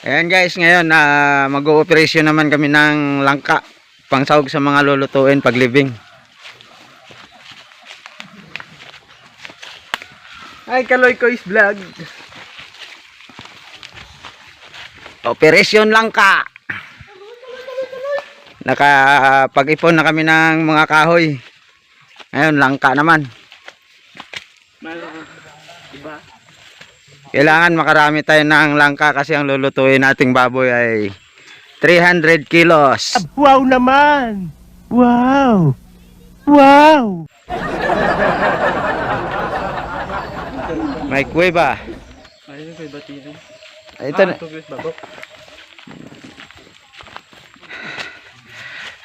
Ayan guys, ngayon mag-ooperasyon naman kami ng langka pangsahog sa mga lulutuin pag living. Hi, Kaloy Koy's Vlog. Operasyon langka. Nakapag-ipon na kami ng mga kahoy. Ngayon, langka naman. Diba? Kailangan makarami tayo ng langka kasi ang lulutuin nating baboy ay 300 kilos. Wow naman! Wow! Wow! May kuweba. Ayun kay Batino. Ito na.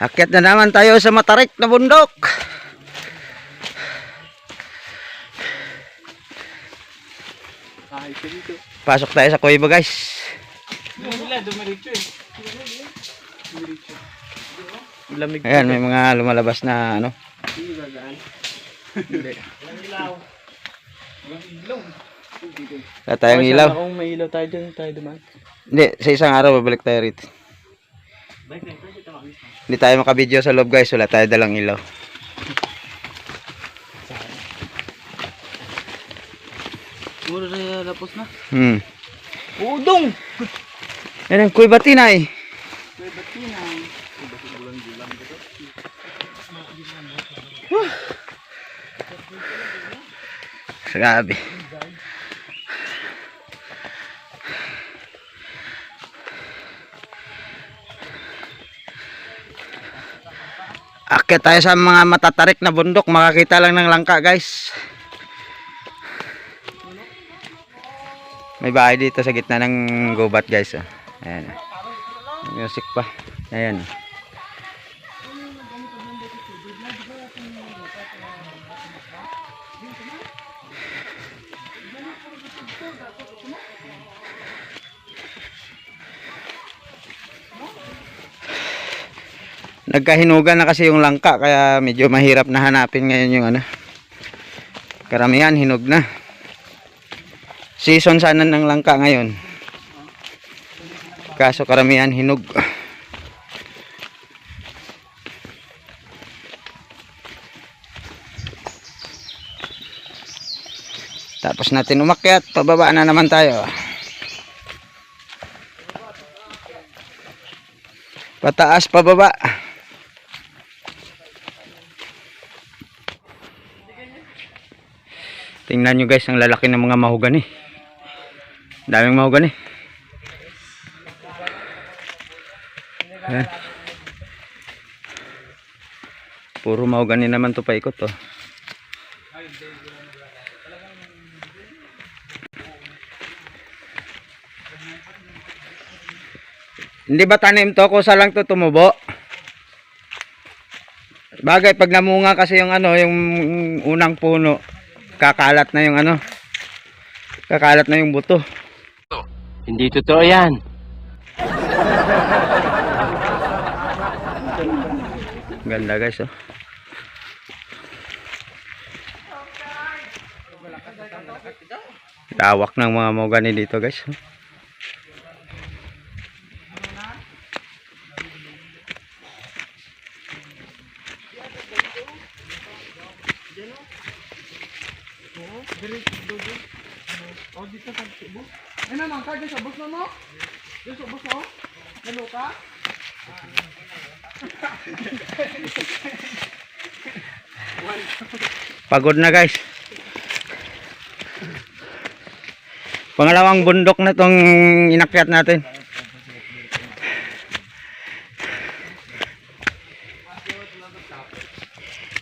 Akyat na naman tayo sa matarik na bundok. Pasok tayo sa kuweba guys. Ayan, may mga lumalabas na ano. Wala tayong ilaw. Kung may ilaw tayo dyan, tayo duman. Hindi, sa isang araw babalik tayo rito. Hindi tayo makabideo sa loob guys, wala tayo dalang ilaw. Puro na lapos na. Udong! Yan ang kuy batinay. Kuy batinay. Grabe. Akyat tayo sa mga matatarik na bundok, makakita lang ng langka guys. May bahay dito sa gitna ng gubat guys. Ayan. Music pa. Ayan. Nagkahinugan na kasi yung langka kaya medyo mahirap na hanapin ngayon yung ano. Karamihan hinog na. Season sana ng langka ngayon. Kaso karamihan hinog. Tapos natin umakyat, pababa na naman tayo. Pataas, pababa. Tingnan nyo guys, ang lalaki ng mga mahogani. Daming mahogani. Ayan. Puro mahogani naman to paikot oh. Hindi ba tanim to? Kusa lang to tumubo. Bagay pag namunga kasi yung ano, yung unang puno, kakalat na yung ano. Kakalat na yung buto. Hindi totoo yan. Ganda guys oh. Lawak ng mga mahogani dito guys. Ano nang kaya sa bus no? Sa bus no? Ano ka? Pagod na guys. Pangalawang bundok na tong inakyat natin.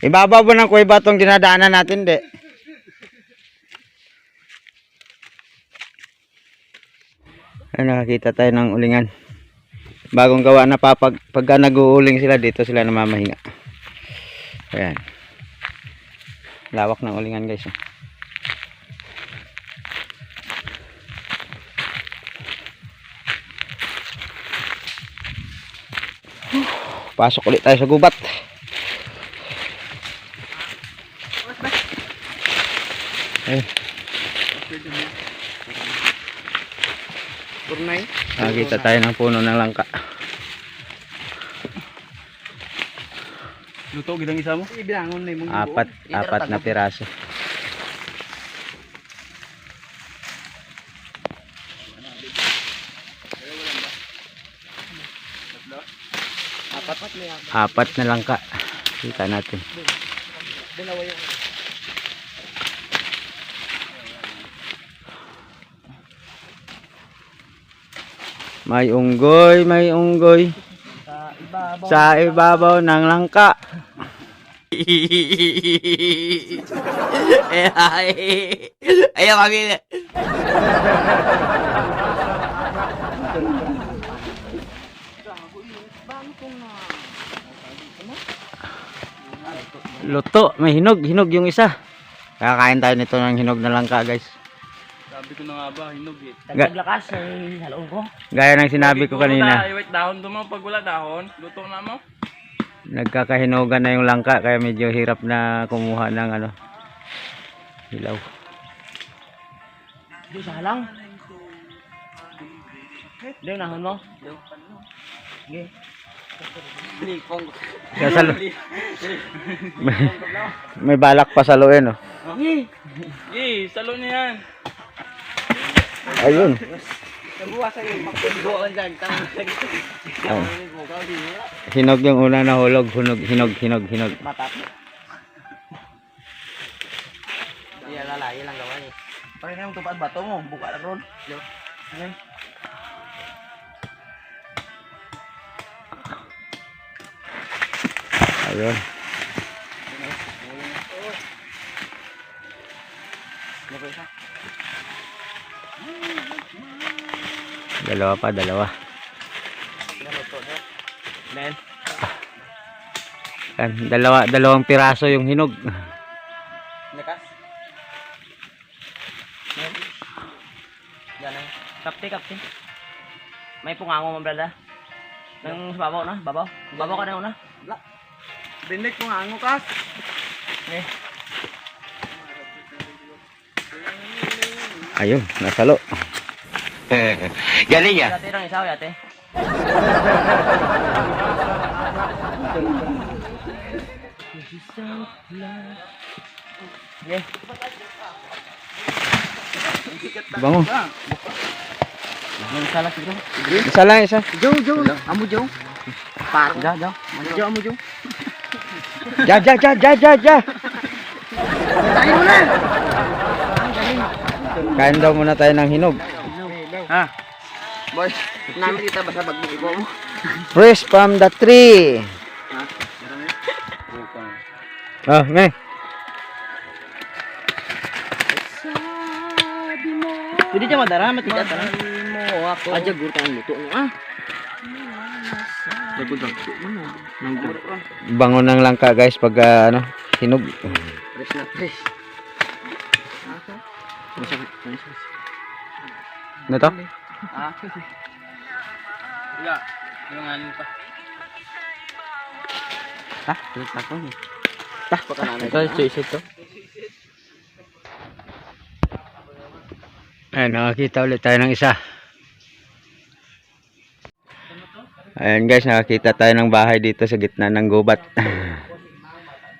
Ibabaw ba ng kuweba tong dinadaanan natin, de? Ay, nakakita tayo ng ulingan. Bagong gawa na pagka nag-uuling sila, dito sila namamahinga. Ayan. Lawak ng ulingan guys. Pasok ulit tayo sa gubat. nakakita tayo ng puno ng langka. Luto gidang isa mo? Ibilangon na yung Apat na piraso. Apat na langka. Kita natin. Dalawa yung May unggoy sa ibabaw ng langka. Ayaw kami. Luto, may hinog yung isa. Kakain tayo nito ng hinog na langka, guys. sabi ko na nga ba, hinog eh. Taglakas ay haloon ko. Gaya ng sinabi ko kanina. Wait, dahon to mo. Pag wala dahon, luto na mo. Nagkakahinugan na yung langka kaya medyo hirap na kumuha ng ano, hilaw. Di sa halang. Di nahon mo. Sige. Sasalo. May balak pa saluin, oh. Salo niya yan. Ayun. Oh. Hinog yung una na hulog, hinog. Matap. Iya lalaki lang gawa niya. Parang yung tupad bato mo, buka lang ron. Okay. Ayun. Dalawa. Then, Kan, dalawang piraso yung hinog. lekas. Yan ay. Kapti. May pungango mo, brada. Nang sa babaw na, babaw. Babaw ka na una. Dinig ko nga ang ukas. Okay. Ayun, nasalo. Galing ya. Yate lang isa, yate. Okay. Bango. Nang salah siguro. Isa lang, isa. Jo. Amo Jo. Par. Jo. Amo Jo. Ja. Tayo na. Kain daw muna tayo ng hinog. Ha? Boy, namin kita basta pagbigo mo. Fresh from the tree. Oh, me. Pwede dyan madara, matigat na. Aja gur kang luto no ah. Bango ng langka, guys, pag ano, hinog. Fresh na fresh. Ano to? Ah. Wala. Yung ano pa. Ha? Kita ko ni. Ito Ito. Ayan, nakakita ulit tayo ng isa. Ayan, guys, nakakita tayo ng bahay dito sa gitna ng gubat.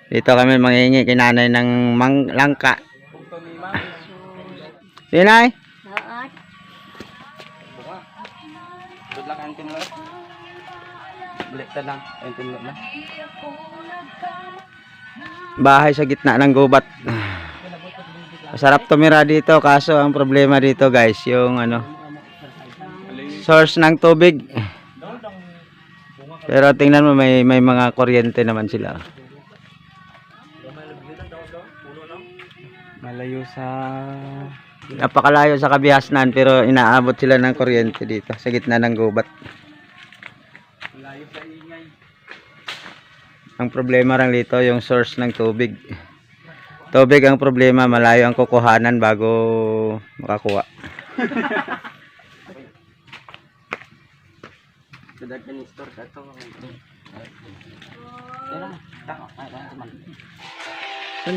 Dito kami manghingi kay nanay ng langka. Sinay? Good luck ang tinulog. Baliktad lang. Ang tinulog na. Bahay sa gitna ng gubat. Masarap tumira dito, kaso ang problema dito, guys, yung ano, source ng tubig. Pero tingnan mo, may mga kuryente naman sila. Malayo sa... Napakalayo sa Kabihasnan, pero inaabot sila ng kuryente dito sa gitna ng gubat. Malayo sa ingay. Ang problema lang dito yung source ng tubig. Tubig ang problema, malayo ang kukuhanan bago makakuha.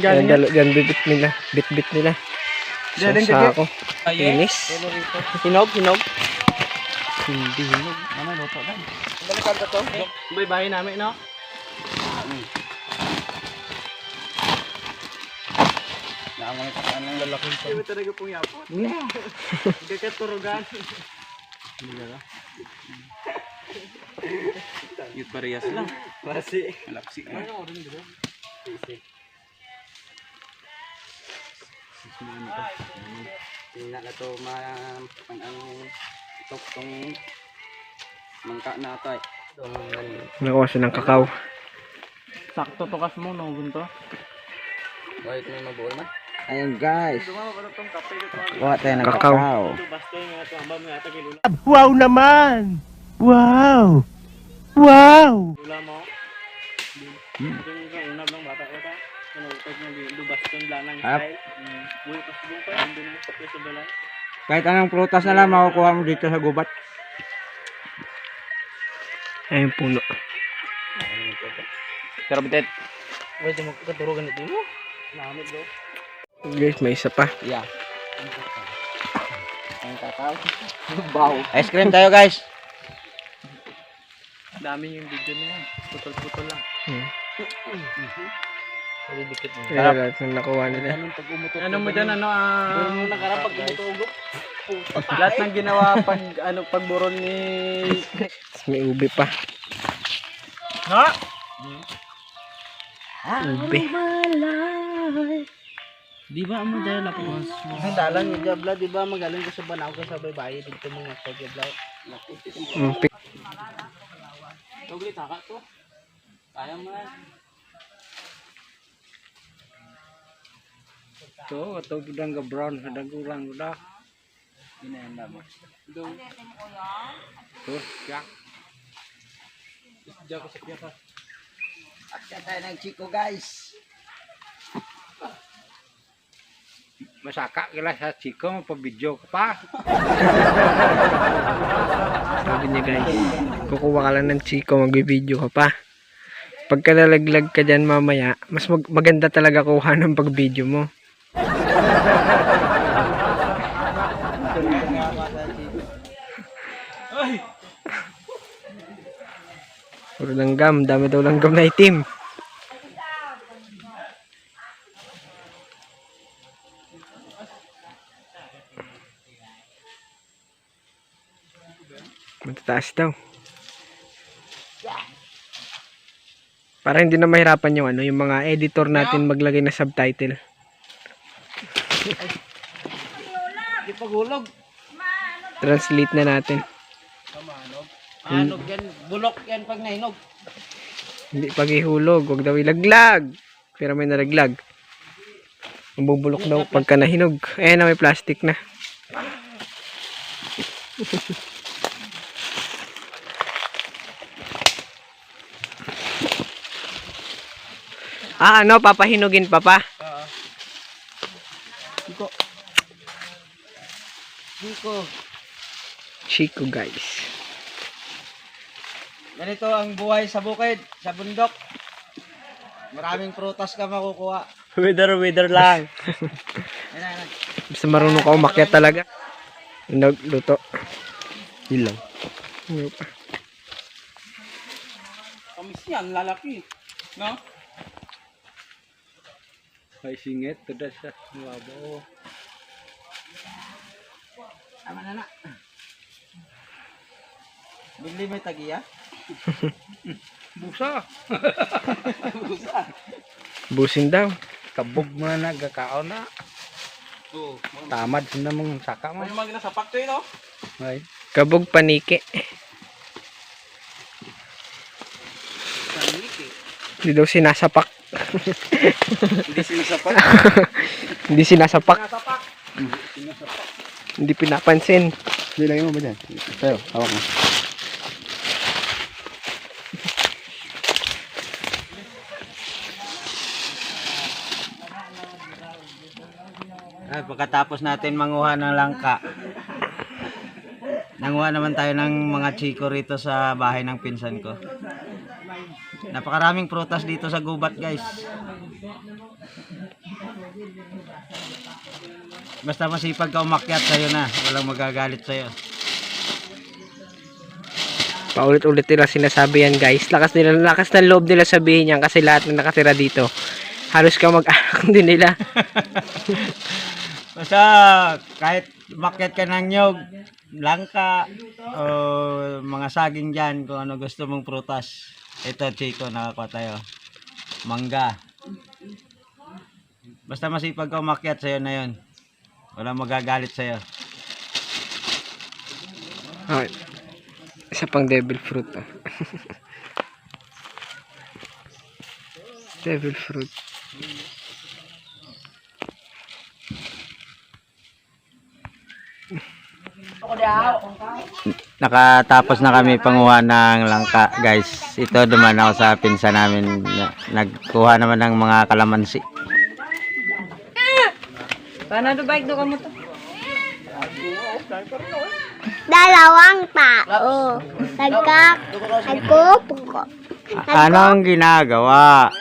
Yan bibit nila, bit nila. Sa ako. Inis. Hinog. Hindi hinog. Ano, luto lang. Balikan ko to. May bahay namin, no? Naamay ka pa ng lalaking Hindi mo talaga pong yapon. Yeah. Gagaturugan. Yung parehas lang. Masi. Malapsi na. Tingnan na to tong mangka na ito ay. Nakuha siya ng kakao. Sakto tukas mo, no? Gunto. Wait, may mabuol na. Ayun guys. Dumama pa itong kape ko. Kuha tayo ng kakao. Ito, basta yung mga tuambam nga ito kilula. Wow naman! Wow! Wow! Lula mo. Ito yung unab ng bata ko ta. Ano, pag nag-baston lanang style. Buhay pa sa bungkay. Hindi na kape sa balay. Kahit anong prutas na lang makukuha mo dito sa gubat. Ayun puno. Pero bitet. Wait, mo katurugan ito mo. Namit bro. Guys, may isa pa. Yeah. Ang kakao. Wow. Ice cream tayo guys. Dami yung video niya. Putol-putol lang. Pwede dikit mo. Kaya lahat ng nakuha nila. Ano mo dyan, ano, doon mo nakarap pag gumutugo. Lahat ng ginawa pag, ano, pagburon ni... May ubi pa. Ha? Ubi. Di ba mo dahil ako mas... Ang dalan ni Diabla, di ba magaling ko sa banaw ko sa baybay dito mga Diabla. Tugli taka to. Kaya mo na. Ito, ito gudang ga brown, hadang kurang guda. Inenda mo. Dong. Tuh, yak. Diyan ko sa piyata. Akya tayo ng chiko guys. Masaka kila sa chiko mapabidyo ka pa. Sabi niya guys, kukuha ka lang ng chiko, magbibideo ka pa. Pagka nalaglag ka dyan mamaya, mas maganda talaga kuha ng pag-video mo. Puro langgam, dami daw langgam na itim. Matataas daw. Para hindi na mahirapan yung ano, yung mga editor natin maglagay na subtitle. Di pagulog. Translate na natin. Anog yan, bulok yan pag nahinog. Hindi pag ihulog, wag daw ilaglag. Pero may nalaglag. Ang bubulok daw pagka nahinog. Ayan na, may plastic na. Ano, papahinugin pa pa? Chico guys. Ganito ang buhay sa bukid, sa bundok. Maraming prutas ka makukuha. Wither lang. Basta marunong ka umakyat talaga. Nagluto. Ilaw. Ano pa? Kamis yan, lalaki. No? Ay singit, tada sa mababaw. Tama na. Bili may tagiya? Busa. Busa. Busin daw. Kabog mo na nagkakaon na. Oo. Tamad na mong saka mo. Ano mga ginasapak to yun, no? Ay. Kabog paniki. Paniki. Hindi daw sinasapak. Hindi sinasapak. Hindi sinasapak. Ginasapak. Hindi pinapansin. Nilagay mo ba dyan? Tayo, hawak mo. Pagkatapos natin manguha ng langka, nanguha naman tayo ng mga chiko rito sa bahay ng pinsan ko. Napakaraming prutas dito sa gubat guys. Basta masipag ka umakyat, sa'yo na. Walang magagalit sa'yo. Paulit-ulit nila sinasabi yan guys. Lakas ng loob nila sabihin yan kasi lahat na nakatira dito. Halos ka mag-anak din nila. Basta kahit makyat ka ng nyog, langka, o mga saging dyan, kung ano gusto mong prutas. Ito, Chico, nakakuha tayo. Mangga. Basta masipag ka umakyat, sa'yo na yun. Walang magagalit sa'yo. Okay. Isa pang devil fruit. Oh. Devil fruit. Nakatapos na kami panguha ng langka, guys. Ito, duman ako sa pinsa namin. Nagkuha naman ng mga kalamansi. Dalawang tao. Nagkupuko. Anong ginagawa?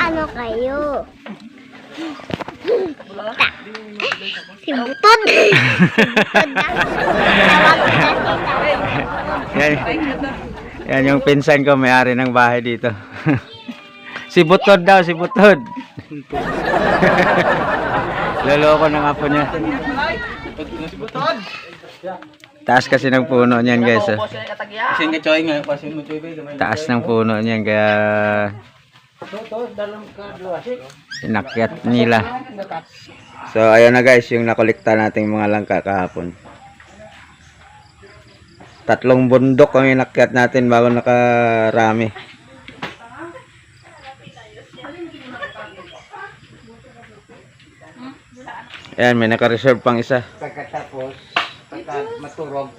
Ano kayo? Si Butod. Yan, yan yung pinsan ko, may-ari ng bahay dito. Si Butod daw, si Butod. Loloko ng apo niya. Taas kasi ng puno niyan, guys. Oh. Kasi nga choy nga, kasi mo choy ba? Taas ng puno niyan, kaya inakyat nila. So, ayun na guys, yung nakolekta nating mga langka kahapon. 3 bundok kami nakyat natin bago nakarami. Ayan, may naka-reserve pang isa. Pagkatapos, pagka maturog,